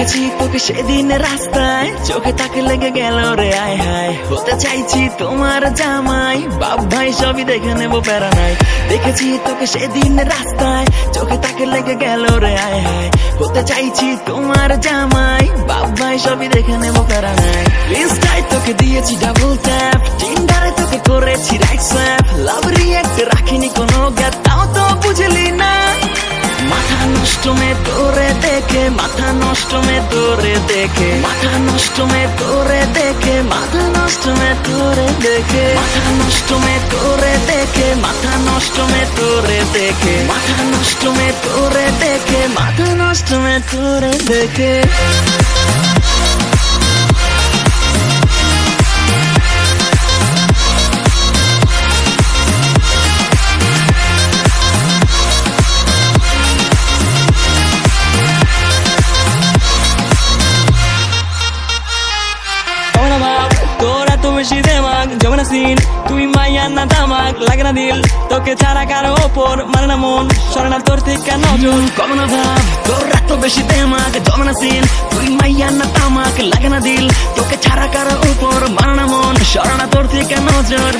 দেখেছি তোকে সেদিন রাস্তায়, চোখে তাকে লেগে গেল রে আয় হায়। হতে চাইছি তোমার জামাই, বাপ ভাই সবই দেখে নেবো প্যারা নাই। দেখেছি তোকে সেদিন রাস্তায়, চোখে তাকে লেগে গেল রে আয় হায়। হতে চাইছি তোমার জামাই, বাপ ভাই সবই দেখে নেবো প্যারা নাই। ইনস্টায় তোকে দিয়েছি ডাবল ট্যাপ, টিন্ডারে তোকে করেছি রাইট সোয়াইপ। লাভ রিঅ্যাক্ট রাখিনি কোনো গ্যাপ, তাও তো বুঝলি না। মাথা নষ্ট মে তোরে দেখে, মাথা নষ্ট মে তোরে দেখে, মাথা নষ্ট মে তোরে দেখে, মাথা নষ্ট মে তোরে দেখে, মাথা নষ্ট মে তোরে দেখে, মাথা নষ্ট মে তোরে দেখে, মাথা নষ্ট মে তোরে দেখে, মাথা নষ্ট মে তোরে দেখে। তোরা তো বেশি দেমাগ জমে না সিন, তুই মাইয়া না দামাক লাগে না দিল, তোকে ছাড়া কারো ওপর মানে না মন, সরে না তোর থেকে নজর। কম না ভাব তোরা তো বেশি দেমাগ জমে না সিন, তুই মাইয়া না তামাক লাগে না দিল, তোকে ছাড়া কারো উপর মানে না মন, সরে না তোর থেকে নজর।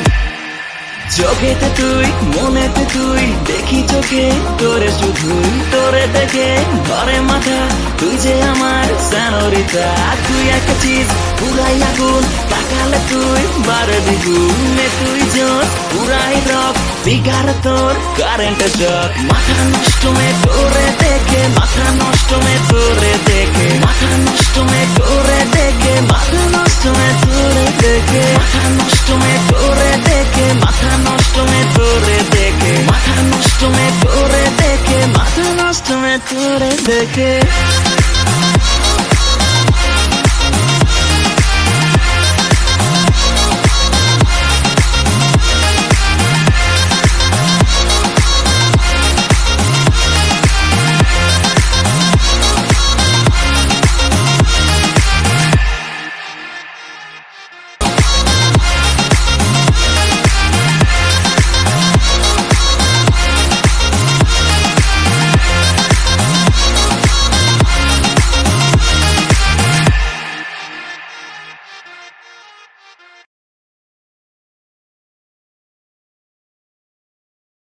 চোখেতে তুই মনেতে তুই, দেখি চোখে তোরে শুধুই, তোরে দেখে ধরে মাথা, তুই যে আমার সেনোরিটা। তুই একটা চিজ পুরাই আগুন, তাকালে তুই বারে দ্বিগুণ, তুই জোর পুরাই রক, বিগার তোর কারেন্টের শক। মাথা নষ্ট মে তোরে দেখে, মাথা নষ্ট মে তোরে দেখে, মাথা নষ্ট মে তোরে দেখে, মাথা নষ্ট মে তোরে দেখে, মাথা নষ্ট মে